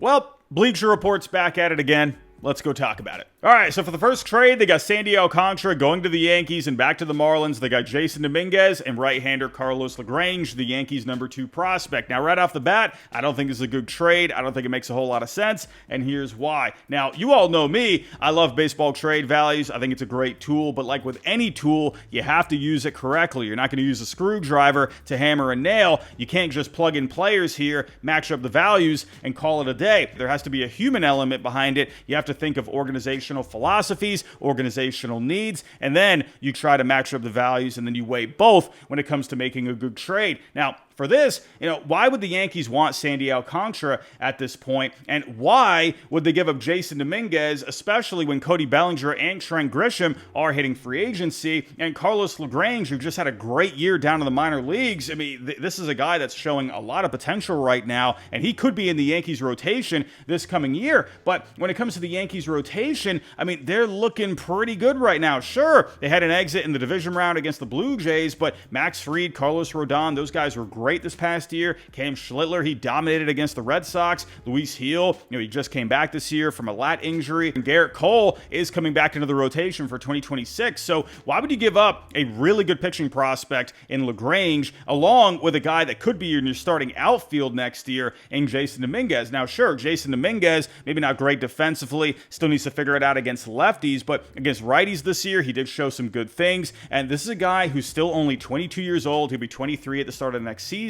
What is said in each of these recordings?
Well, Bleacher Report's back at it again. Let's go talk about it. All right, so for the first trade, they got Sandy Alcantara going to the Yankees and back to the Marlins. They got Jason Dominguez and right-hander Carlos LaGrange, the Yankees' #2 prospect. Now, right off the bat, I don't think this is a good trade. I don't think it makes a whole lot of sense, and here's why. Now, you all know me. I love baseball trade values. I think it's a great tool, but like with any tool, you have to use it correctly. You're not going to use a screwdriver to hammer a nail. You can't just plug in players here, match up the values, and call it a day. There has to be a human element behind it. You have to think of organizational philosophies, organizational needs, and then you try to match up the values, and then you weigh both when it comes to making a good trade. Now, for this, why would the Yankees want Sandy Alcantara at this point? And why would they give up Jason Dominguez, especially when Cody Bellinger and Trent Grisham are hitting free agency? And Carlos LaGrange, who just had a great year down in the minor leagues. I mean, this is a guy that's showing a lot of potential right now, and he could be in the Yankees rotation this coming year. But when it comes to the Yankees rotation, I mean, they're looking pretty good right now. Sure, they had an exit in the division round against the Blue Jays, but Max Fried, Carlos Rodon, those guys were great this past year. Cam Schlittler, he dominated against the Red Sox. Luis Gil, he just came back this year from a lat injury. And Garrett Cole is coming back into the rotation for 2026. So why would you give up a really good pitching prospect in LaGrange along with a guy that could be in your starting outfield next year in Jason Dominguez? Now, sure, Jason Dominguez, maybe not great defensively, still needs to figure it out against lefties, but against righties this year, he did show some good things. And this is a guy who's still only 22 years old. He'll be 23 at the start of the next season.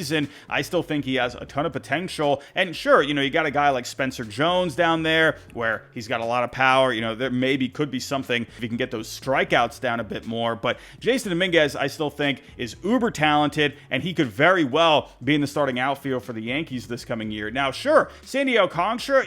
I still think he has a ton of potential. And sure, you got a guy like Spencer Jones down there where he's got a lot of power. There maybe could be something if he can get those strikeouts down a bit more. But Jason Dominguez, I still think, is uber talented, and he could very well be in the starting outfield for the Yankees this coming year. Now, sure, Sandy Alcantara,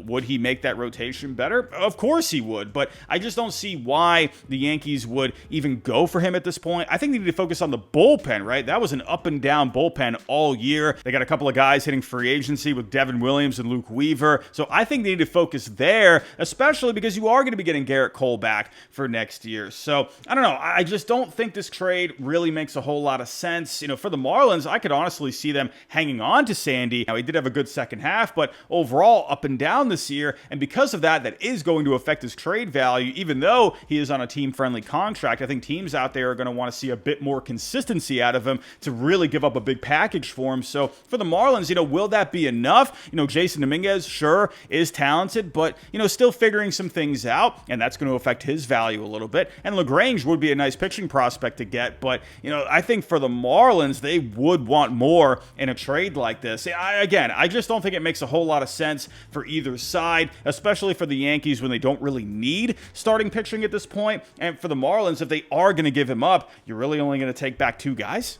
would he make that rotation better? Of course he would, but I just don't see why the Yankees would even go for him at this point. I think they need to focus on the bullpen, right? That was an up and down bullpen all year. They got a couple of guys hitting free agency with Devin Williams and Luke Weaver. So I think they need to focus there, especially because you are going to be getting Garrett Cole back for next year. So I don't know. I just don't think this trade really makes a whole lot of sense. For the Marlins, I could honestly see them hanging on to Sandy. Now, he did have a good second half, but overall up and down this year. And because of that, that is going to affect his trade value, even though he is on a team-friendly contract. I think teams out there are going to want to see a bit more consistency out of him to really give up a big package for him. So for the Marlins, will that be enough? Jason Dominguez, sure, is talented, but, still figuring some things out, and that's going to affect his value a little bit. And LaGrange would be a nice pitching prospect to get, but, I think for the Marlins, they would want more in a trade like this. I just don't think it makes a whole lot of sense for either side, especially for the Yankees when they don't really need starting pitching at this point. And for the Marlins, if they are going to give him up, you're really only going to take back 2 guys?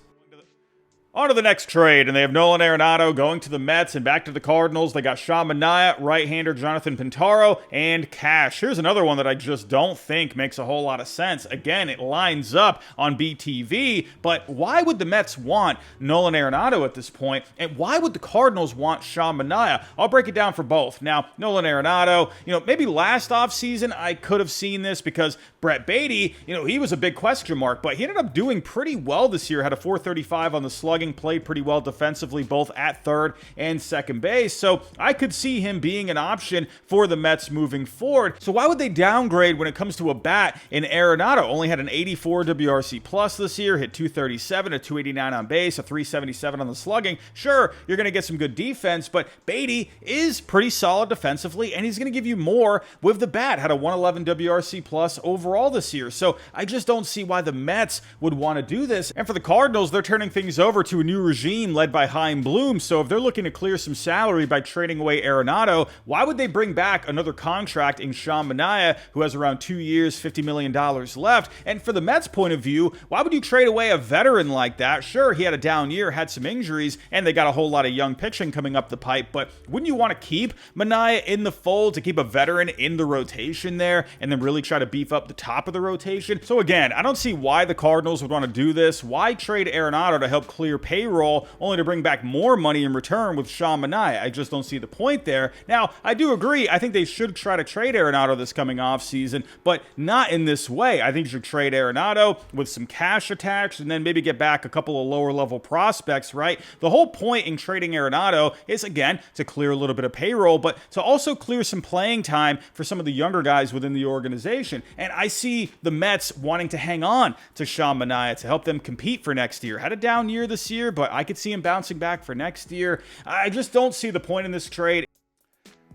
On to the next trade, and they have Nolan Arenado going to the Mets and back to the Cardinals. They got Sean Manaea, right-hander Jonathan Pintaro, and cash. Here's another one that I just don't think makes a whole lot of sense. Again, it lines up on BTV, but why would the Mets want Nolan Arenado at this point, and why would the Cardinals want Sean Manaea? I'll break it down for both. Now, Nolan Arenado, maybe last offseason I could have seen this because Brett Beatty, he was a big question mark, but he ended up doing pretty well this year, had a .435 on the slugging, played pretty well defensively, both at third and second base. So I could see him being an option for the Mets moving forward. So why would they downgrade when it comes to a bat in Arenado? Only had an 84 WRC plus this year, hit .237, a .289 on base, a .377 on the slugging. Sure, you're going to get some good defense, but Beatty is pretty solid defensively, and he's going to give you more with the bat. Had a 111 WRC plus overall this year. So I just don't see why the Mets would want to do this. And for the Cardinals, they're turning things over to a new regime led by Chaim Bloom. So if they're looking to clear some salary by trading away Arenado, why would they bring back another contract in Sean Manaea, who has around 2 years, $50 million left? And for the Mets' point of view, why would you trade away a veteran like that? Sure, he had a down year, had some injuries, and they got a whole lot of young pitching coming up the pipe, but wouldn't you want to keep Manaea in the fold, to keep a veteran in the rotation there, and then really try to beef up the top of the rotation? So again, I don't see why the Cardinals would want to do this. Why trade Arenado to help clear clear payroll only to bring back more money in return with Sean Manaea. I just don't see the point there. Now, I do agree. I think they should try to trade Arenado this coming offseason, but not in this way. I think you should trade Arenado with some cash attached and then maybe get back a couple of lower level prospects, right? The whole point in trading Arenado is, again, to clear a little bit of payroll, but to also clear some playing time for some of the younger guys within the organization. And I see the Mets wanting to hang on to Sean Manaea to help them compete for next year. Had a down year this year, but I could see him bouncing back for next year. I just don't see the point in this trade.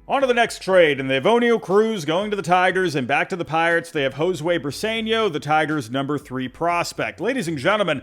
On to the next trade, and they have O'Neill Cruz going to the Tigers, and back to the Pirates. They have Jose Briseño, the Tigers' number 3 prospect. Ladies and gentlemen,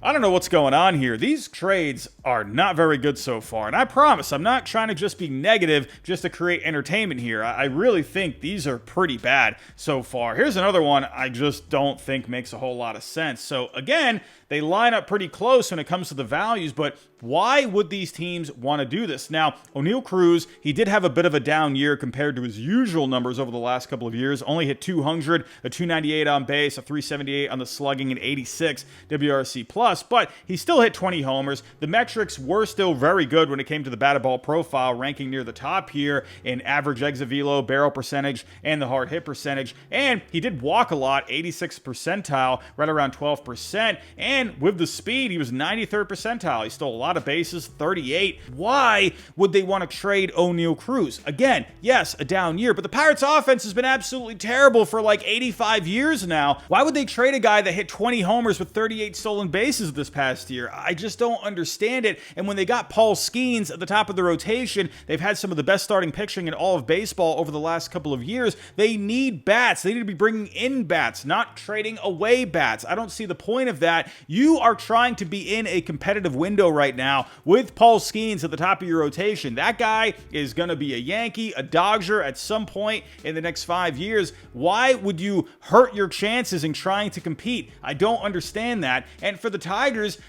I don't know what's going on here. These trades are not very good so far. And I promise, I'm not trying to just be negative just to create entertainment here. I really think these are pretty bad so far. Here's another one I just don't think makes a whole lot of sense. So again, they line up pretty close when it comes to the values, but why would these teams want to do this? Now, O'Neill Cruz, he did have a bit of a down year compared to his usual numbers over the last couple of years. Only hit 200, a 298 on base, a 378 on the slugging, and 86 WRC+. But he still hit 20 homers. The metrics were still very good when it came to the batted ball profile, ranking near the top here in average exit velo, barrel percentage, and the hard hit percentage. And he did walk a lot, 86th percentile, right around 12%. And with the speed, he was 93rd percentile. He stole a lot of bases, 38. Why would they want to trade O'Neill Cruz? Again, yes, a down year, but the Pirates offense has been absolutely terrible for like 85 years now. Why would they trade a guy that hit 20 homers with 38 stolen bases this past year? I just don't understand it. And when they got Paul Skeens at the top of the rotation, they've had some of the best starting pitching in all of baseball over the last couple of years. They need bats. They need to be bringing in bats, not trading away bats. I don't see the point of that. You are trying to be in a competitive window right now with Paul Skeens at the top of your rotation. That guy is going to be a Yankee, a Dodger at some point in the next 5 years. Why would you hurt your chances in trying to compete? I don't understand that. And for the Tigers,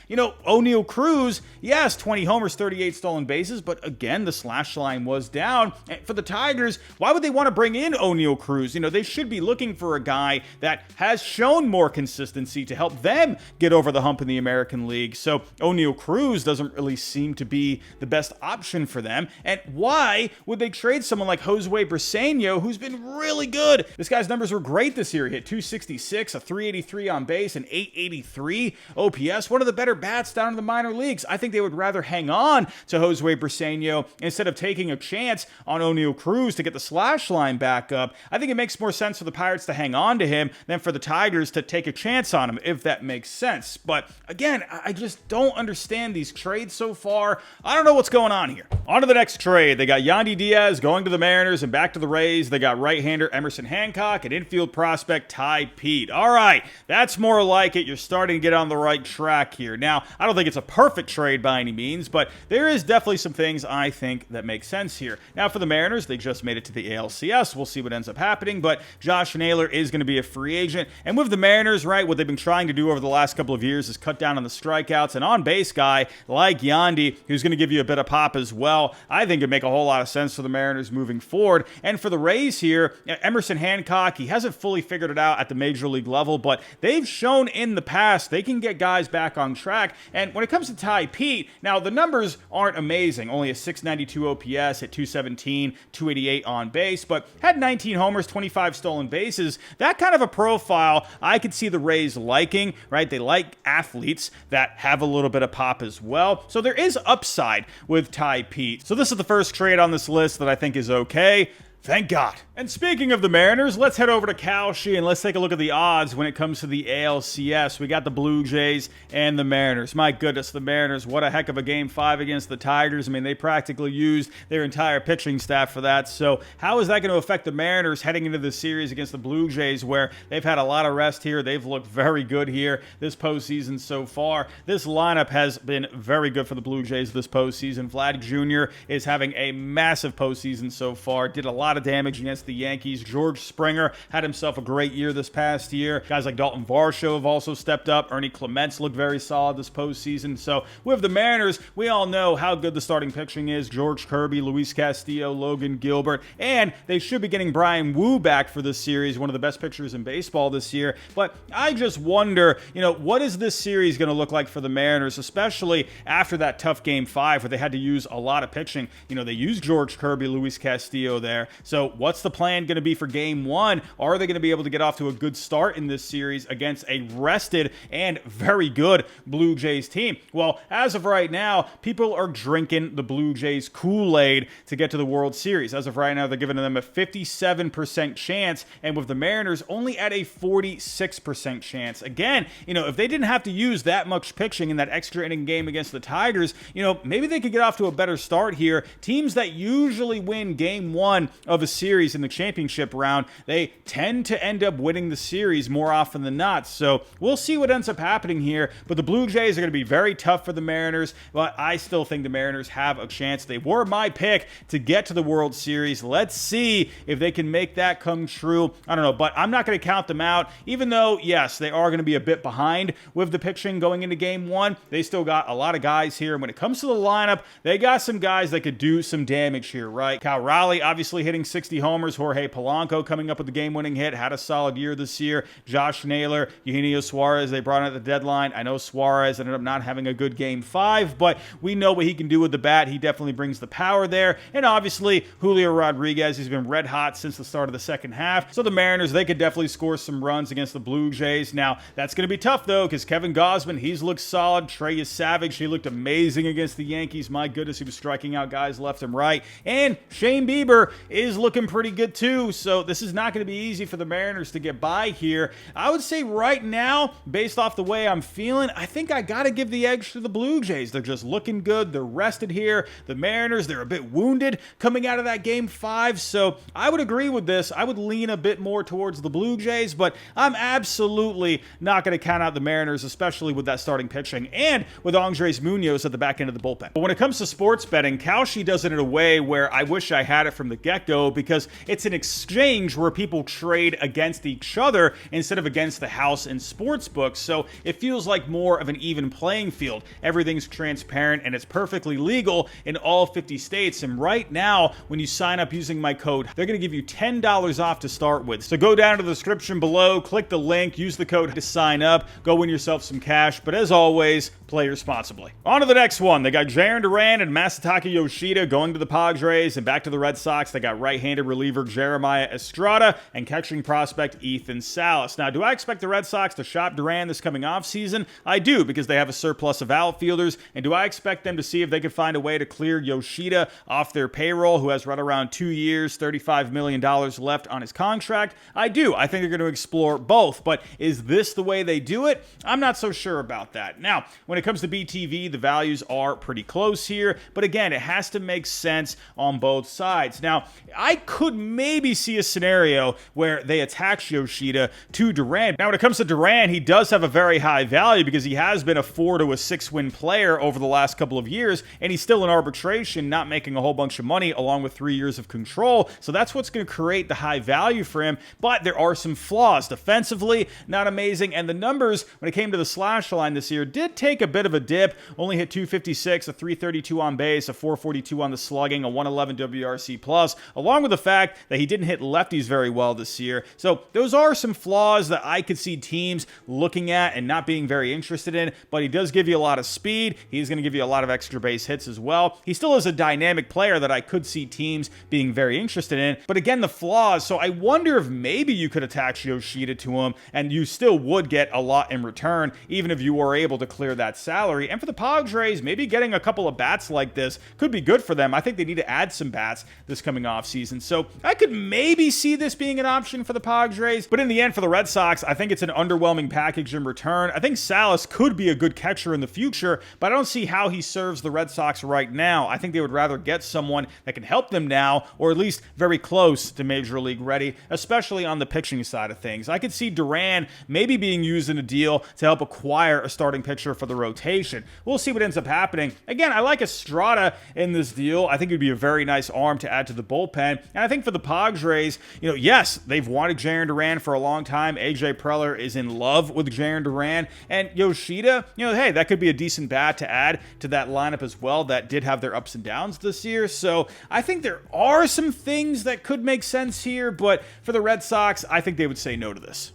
O'Neill Cruz, yes, 20 homers, 38 stolen bases, but again, the slash line was down. And for the Tigers, why would they want to bring in O'Neill Cruz? They should be looking for a guy that has shown more consistency to help them get over the hump in the American League. So O'Neill Cruz doesn't really seem to be the best option for them. And why would they trade someone like Jose Briseño, who's been really good? This guy's numbers were great this year. He hit 266, a 383 on base, and 883 OPS. One of the better bats down in the minor leagues. I think they would rather hang on to Jose Briseño instead of taking a chance on O'Neill Cruz to get the slash line back up. I think it makes more sense for the Pirates to hang on to him than for the Tigers to take a chance on him, if that makes sense. But again, I just don't understand these trades so far. I don't know what's going on here. On to the next trade. They got Yandy Diaz going to the Mariners and back to the Rays. They got right-hander Emerson Hancock and infield prospect Ty Pete. All right, that's more like it. You're starting to get on the right track here. Now, I don't think it's a perfect trade by any means, but there is definitely some things I think that make sense here. Now, for the Mariners, they just made it to the ALCS. We'll see what ends up happening, but Josh Naylor is going to be a free agent. And with the Mariners, right, what they've been trying to do over the last couple of years is cut down on the strikeouts. An on-base guy like Yandy, who's going to give you a bit of pop as well, I think it'd make a whole lot of sense for the Mariners moving forward. And for the Rays here, Emerson Hancock, he hasn't fully figured it out at the major league level, but they've shown in the past they can get guys back on track. And when it comes to Ty Pete, now the numbers aren't amazing. Only a 692 OPS at 217, 288 on base, but had 19 homers, 25 stolen bases. That kind of a profile I could see the Rays liking, right? They like athletes that have a little bit of pop as well. So there is upside with Ty Pete. So this is the first trade on this list that I think is okay. Thank God. And speaking of the Mariners, let's head over to Kalshi and let's take a look at the odds when it comes to the ALCS. We got the Blue Jays and the Mariners. My goodness, the Mariners, what a heck of a Game 5 against the Tigers. I mean, they practically used their entire pitching staff for that. So how is that going to affect the Mariners heading into the series against the Blue Jays, where they've had a lot of rest here? They've looked very good here this postseason so far. This lineup has been very good for the Blue Jays this postseason. Vlad Jr. is having a massive postseason so far. Did a lot lot of damage against the Yankees. George Springer had himself a great year this past year. Guys like Dalton Varsho have also stepped up. Ernie Clements looked very solid this postseason. So with the Mariners, we all know how good the starting pitching is. George Kirby, Luis Castillo, Logan Gilbert, and they should be getting Brian Wu back for this series, one of the best pitchers in baseball this year. But I just wonder, what is this series going to look like for the Mariners, especially after that tough Game 5 where they had to use a lot of pitching. They used George Kirby, Luis Castillo there. So what's the plan going to be for Game 1? Are they going to be able to get off to a good start in this series against a rested and very good Blue Jays team? Well, as of right now, people are drinking the Blue Jays Kool-Aid to get to the World Series. As of right now, they're giving them a 57% chance, and with the Mariners only at a 46% chance. Again, if they didn't have to use that much pitching in that extra inning game against the Tigers, maybe they could get off to a better start here. Teams that usually win Game 1 of a series in the championship round, they tend to end up winning the series more often than not. So we'll see what ends up happening here, but the Blue Jays are going to be very tough for the Mariners, but I still think the Mariners have a chance. They were my pick to get to the World Series. Let's see if they can make that come true. I don't know, but I'm not going to count them out, even though, yes, they are going to be a bit behind with the pitching going into Game 1. They still got a lot of guys here. When it comes to the lineup, they got some guys that could do some damage here, right? Cal Raleigh obviously hitting 60 homers. Jorge Polanco coming up with the game-winning hit, had a solid year this year. Josh Naylor, Eugenio Suarez, they brought in at the deadline. I know Suarez ended up not having a good Game 5, but we know what he can do with the bat. He definitely brings the power there. And obviously, Julio Rodriguez, he's been red hot since the start of the second half. So the Mariners, they could definitely score some runs against the Blue Jays. Now, that's going to be tough, though, because Kevin Gausman, he's looked solid. Trey Savage, he looked amazing against the Yankees. My goodness, he was striking out guys left and right. And Shane Bieber is looking pretty good, too. So this is not going to be easy for the Mariners to get by here. I would say right now, based off the way I'm feeling, I think I got to give the edge to the Blue Jays. They're just looking good. They're rested here. The Mariners, they're a bit wounded coming out of that Game 5. So I would agree with this. I would lean a bit more towards the Blue Jays, but I'm absolutely not going to count out the Mariners, especially with that starting pitching and with Andres Munoz at the back end of the bullpen. But when it comes to sports betting, Kalshi does it in a way where I wish I had it from the get-go, because it's an exchange where people trade against each other instead of against the house and sports books. So it feels like more of an even playing field. Everything's transparent and it's perfectly legal in all 50 states. And right now, when you sign up using my code, they're going to give you $10 off to start with. So go down to the description below, click the link, use the code to sign up, go win yourself some cash. But as always, play responsibly. On to the next one. They got Jarren Duran and Masataka Yoshida going to the Padres, and back to the Red Sox. They got right-handed reliever Jeremiah Estrada and catching prospect Ethan Salas. Now, do I expect the Red Sox to shop Duran this coming offseason? I do, because they have a surplus of outfielders. And do I expect them to see if they can find a way to clear Yoshida off their payroll, who has right around 2 years, $35 million left on his contract? I do. I think they're going to explore both. But is this the way they do it? I'm not so sure about that. Now, when it comes to BTV, the values are pretty close here. But again, it has to make sense on both sides. Now, I could maybe see a scenario where they attach Yoshida to Duran. Now, when it comes to Duran, he does have a very high value because he has been a 4 to a 6 win player over the last couple of years, and he's still in arbitration, not making a whole bunch of money, along with 3 years of control. So that's what's going to create the high value for him. But there are some flaws. Defensively, not amazing. And the numbers, when it came to the slash line this year, did take a bit of a dip. Only hit 256, a 332 on base, a 442 on the slugging, a 111 WRC plus, along with the fact that he didn't hit lefties very well this year. So those are some flaws that I could see teams looking at and not being very interested in, but he does give you a lot of speed. He's going to give you a lot of extra base hits as well. He still is a dynamic player that I could see teams being very interested in, but again, the flaws. So I wonder if maybe you could attach Yoshida to him and you still would get a lot in return, even if you were able to clear that salary. And for the Padres, maybe getting a couple of bats like this could be good for them. I think they need to add some bats this coming off season. So I could maybe see this being an option for the Padres, but in the end, for the Red Sox, I think it's an underwhelming package in return. I think Salas could be a good catcher in the future, but I don't see how he serves the Red Sox right now. I think they would rather get someone that can help them now, or at least very close to Major League ready, especially on the pitching side of things. I could see Duran maybe being used in a deal to help acquire a starting pitcher for the rotation. We'll see what ends up happening. Again, I like Estrada in this deal. I think it would be a very nice arm to add to the bullpen. bullpen. And I think for the Padres, yes, they've wanted Jarren Duran for a long time. AJ Preller is in love with Jarren Duran. And Yoshida, hey, that could be a decent bat to add to that lineup as well that did have their ups and downs this year. So I think there are some things that could make sense here, but for the Red Sox, I think they would say no to this.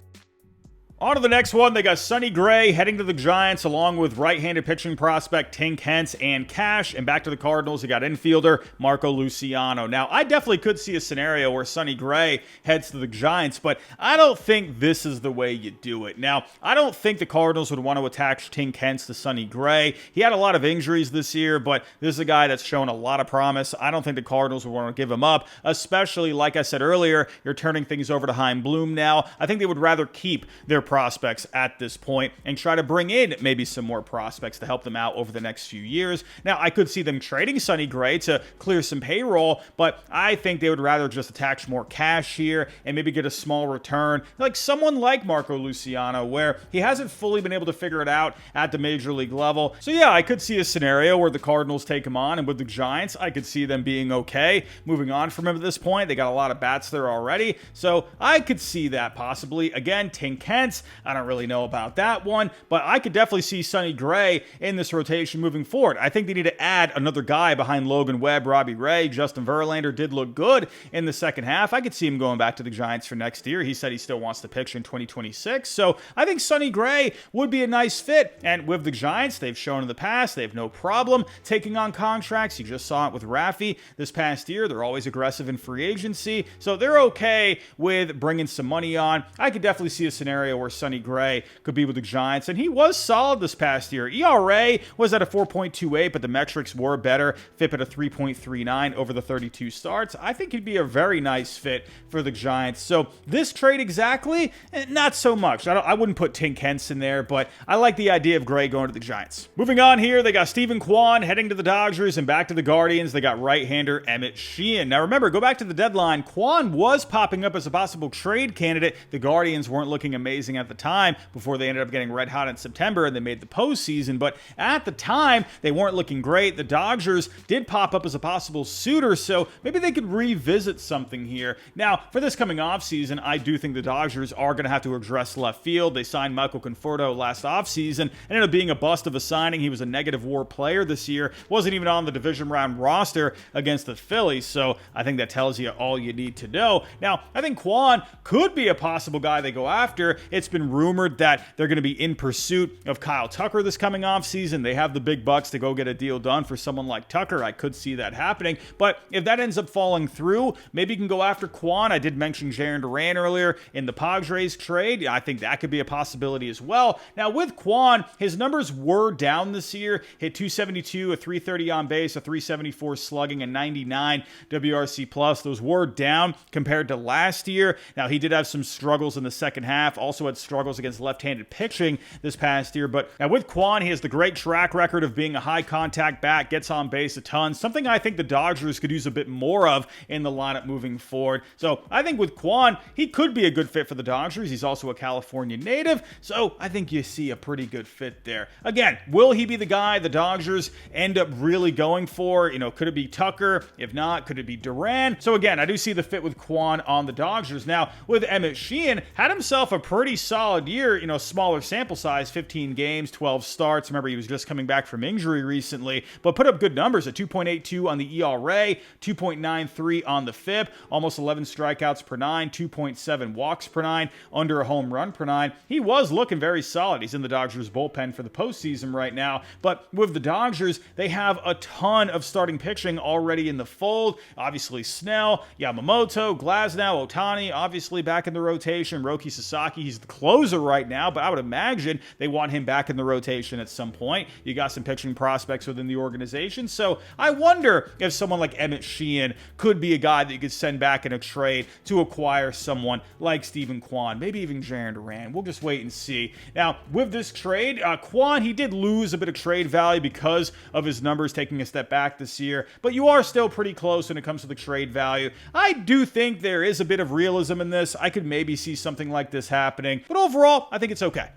On to the next one, they got Sonny Gray heading to the Giants along with right-handed pitching prospect Tink Hence and Cash. And back to the Cardinals, they got infielder Marco Luciano. Now, I definitely could see a scenario where Sonny Gray heads to the Giants, but I don't think this is the way you do it. Now, I don't think the Cardinals would want to attach Tink Hence to Sonny Gray. He had a lot of injuries this year, but this is a guy that's shown a lot of promise. I don't think the Cardinals would want to give him up, especially, like I said earlier, you're turning things over to Chaim Bloom now. I think they would rather keep their prospects at this point and try to bring in maybe some more prospects to help them out over the next few years. Now, I could see them trading Sonny Gray to clear some payroll, but I think they would rather just attach more cash here and maybe get a small return, like someone like Marco Luciano, where he hasn't fully been able to figure it out at the major league level. So yeah, I could see a scenario where the Cardinals take him on, and with the Giants, I could see them being okay moving on from him at this point. They got a lot of bats there already, so I could see that possibly. Again, Tink Hence, I don't really know about that one, but I could definitely see Sonny Gray in this rotation moving forward. I think they need to add another guy behind Logan Webb, Robbie Ray. Justin Verlander did look good in the second half. I could see him going back to the Giants for next year. He said he still wants to pitch in 2026, so I think Sonny Gray would be a nice fit. And with the Giants, they've shown in the past they have no problem taking on contracts. You just saw it with Rafi this past year. They're always aggressive in free agency, so they're okay with bringing some money on. I could definitely see a scenario where Sonny Gray could be with the Giants, and he was solid this past year. ERA was at a 4.28, but the metrics were better. FIP at a 3.39 over the 32 starts. I think he'd be a very nice fit for the Giants. So this trade exactly, not so much. I wouldn't put Tink Hence in there, but I like the idea of Gray going to the Giants. Moving on here, they got Stephen Kwan heading to the Dodgers, and back to the Guardians, they got right-hander Emmett Sheehan. Now remember, go back to the deadline. Kwan was popping up as a possible trade candidate. The Guardians weren't looking amazing at the time before they ended up getting red hot in September and they made the postseason, but at the time they weren't looking great. The Dodgers did pop up as a possible suitor, so maybe they could revisit something here. Now, for this coming offseason, I do think the Dodgers are going to have to address left field. They signed Michael Conforto last offseason, ended up being a bust of a signing. He was a negative WAR player this year, wasn't even on the division round roster against the Phillies, so I think that tells you all you need to know. Now, I think Kwan could be a possible guy they go after. It's been rumored that they're going to be in pursuit of Kyle Tucker this coming offseason. They have the big bucks to go get a deal done for someone like Tucker. I could see that happening, but if that ends up falling through, maybe you can go after Kwan. I did mention Jarren Duran earlier in the Padres trade. I think that could be a possibility as well. Now with Kwan, his numbers were down this year. Hit 272, a 330 on base, a 374 slugging, and 99 WRC plus. Those were down compared to last year. Now he did have some struggles in the second half, also had struggles against left-handed pitching this past year. But now with Kwan, he has the great track record of being a high contact bat, gets on base a ton, something I think the Dodgers could use a bit more of in the lineup moving forward. So I think with Kwan, he could be a good fit for the Dodgers. He's also a California native, so I think you see a pretty good fit there. Again, will he be the guy the Dodgers end up really going for? Could it be Tucker? If not, could it be Duran? So again, I do see the fit with Kwan on the Dodgers. Now with Emmett Sheehan, had himself a pretty solid year, smaller sample size, 15 games, 12 starts. Remember, he was just coming back from injury recently, but put up good numbers at 2.82 on the ERA, 2.93 on the FIP, almost 11 strikeouts per nine, 2.7 walks per nine, under a home run per nine. He was looking very solid. He's in the Dodgers bullpen for the postseason right now, but with the Dodgers, they have a ton of starting pitching already in the fold. Obviously, Snell, Yamamoto, Glasnow, Ohtani, obviously back in the rotation. Roki Sasaki, he's the closer right now, but I would imagine they want him back in the rotation at some point. You got some pitching prospects within the organization, so I wonder if someone like Emmett Sheehan could be a guy that you could send back in a trade to acquire someone like Stephen Kwan, maybe even Jarren Duran. We'll just wait and see. Now, with this trade, Kwan, he did lose a bit of trade value because of his numbers taking a step back this year, but you are still pretty close when it comes to the trade value. I do think there is a bit of realism in this. I could maybe see something like this happening, but overall, I think it's okay.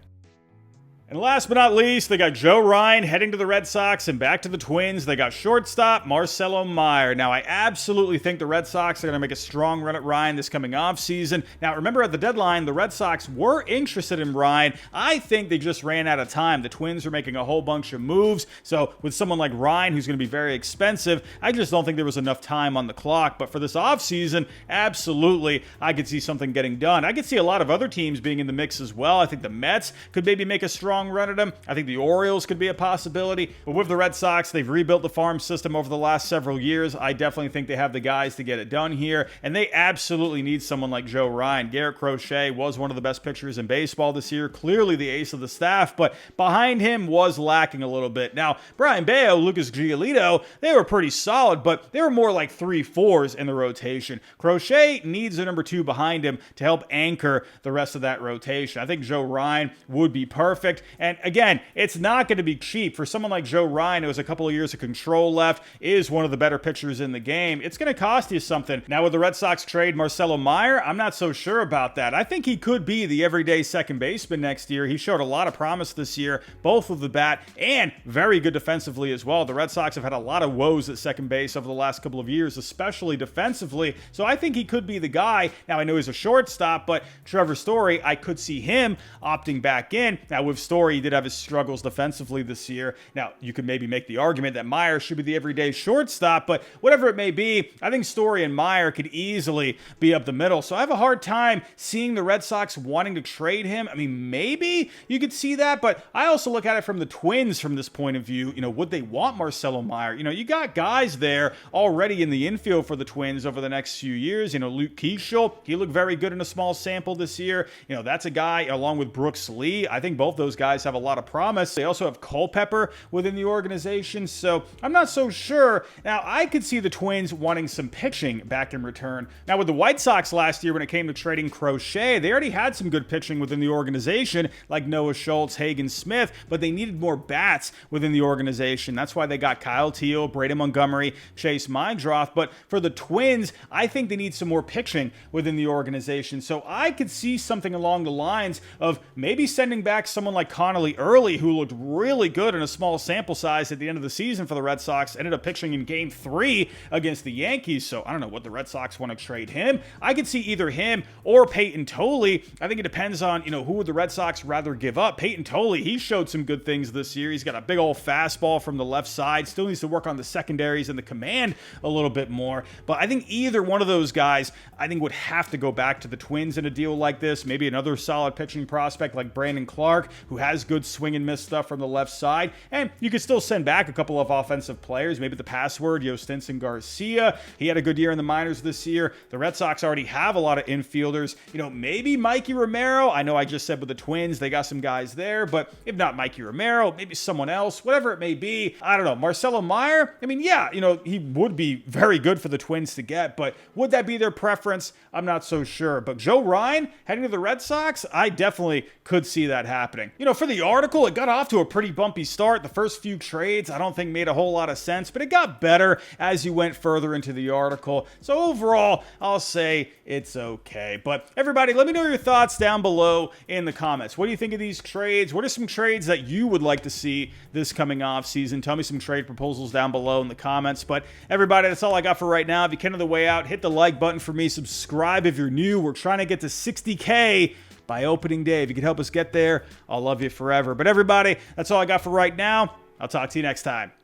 And last but not least, they got Joe Ryan heading to the Red Sox, and back to the Twins, they got shortstop Marcelo Meyer. Now, I absolutely think the Red Sox are going to make a strong run at Ryan this coming offseason. Now, remember at the deadline, the Red Sox were interested in Ryan. I think they just ran out of time. The Twins are making a whole bunch of moves. So with someone like Ryan, who's going to be very expensive, I just don't think there was enough time on the clock. But for this offseason, absolutely, I could see something getting done. I could see a lot of other teams being in the mix as well. I think the Mets could maybe make a strong run at him. I think the Orioles could be a possibility. But with the Red Sox, they've rebuilt the farm system over the last several years. I definitely think they have the guys to get it done here. And they absolutely need someone like Joe Ryan. Garrett Crochet was one of the best pitchers in baseball this year. Clearly the ace of the staff. But behind him was lacking a little bit. Now, Brian Bayo, Lucas Giolito, they were pretty solid, but they were more like 3-4s in the rotation. Crochet needs a number 2 behind him to help anchor the rest of that rotation. I think Joe Ryan would be perfect. And again, it's not going to be cheap. For someone like Joe Ryan, who has a couple of years of control left, is one of the better pitchers in the game, it's going to cost you something. Now, with the Red Sox trade Marcelo Meyer, I'm not so sure about that. I think he could be the everyday second baseman next year. He showed a lot of promise this year, both with the bat and very good defensively as well. The Red Sox have had a lot of woes at second base over the last couple of years, especially defensively. So I think he could be the guy. Now, I know he's a shortstop, but Trevor Story, I could see him opting back in. Now, with Story, he did have his struggles defensively this year. Now, you could maybe make the argument that Meyer should be the everyday shortstop, but whatever it may be, I think Story and Meyer could easily be up the middle. So I have a hard time seeing the Red Sox wanting to trade him. I mean, maybe you could see that, but I also look at it from the Twins from this point of view. Would they want Marcelo Meyer? You got guys there already in the infield for the Twins over the next few years. Luke Keeschel, he looked very good in a small sample this year. That's a guy along with Brooks Lee. I think both those guys have a lot of promise. They also have Culpepper within the organization, so I'm not so sure. Now, I could see the Twins wanting some pitching back in return. Now, with the White Sox last year when it came to trading Crochet, they already had some good pitching within the organization, like Noah Schultz, Hagen Smith, but they needed more bats within the organization. That's why they got Kyle Teel, Braden Montgomery, Chase Meindroth. But for the Twins, I think they need some more pitching within the organization. So I could see something along the lines of maybe sending back someone like Connolly Early, who looked really good in a small sample size at the end of the season for the Red Sox, ended up pitching in Game 3 against the Yankees. So I don't know what the Red Sox want to trade him. I could see either him or Peyton Tolley. I think it depends on, who would the Red Sox rather give up. Peyton Tolley, he showed some good things this year. He's got a big old fastball from the left side. Still needs to work on the secondaries and the command a little bit more. But I think either one of those guys, I think would have to go back to the Twins in a deal like this. Maybe another solid pitching prospect like Brandon Clark, who has good swing and miss stuff from the left side. And you could still send back a couple of offensive players. Maybe the password, Yostinson Garcia. He had a good year in the minors this year. The Red Sox already have a lot of infielders. Maybe Mikey Romero. I know I just said with the Twins, they got some guys there, but if not Mikey Romero, maybe someone else, whatever it may be. I don't know. Marcelo Meyer, I mean, yeah, he would be very good for the Twins to get, but would that be their preference? I'm not so sure. But Joe Ryan heading to the Red Sox, I definitely could see that happening. For the article, it got off to a pretty bumpy start. The first few trades, I don't think made a whole lot of sense, but it got better as you went further into the article. So overall, I'll say it's okay. But everybody, let me know your thoughts down below in the comments. What do you think of these trades? What are some trades that you would like to see this coming off season? Tell me some trade proposals down below in the comments. But everybody, that's all I got for right now. If you can on the way out, hit the like button for me. Subscribe if you're new. We're trying to get to 60K by opening day. If you could help us get there, I'll love you forever. But everybody, that's all I got for right now. I'll talk to you next time.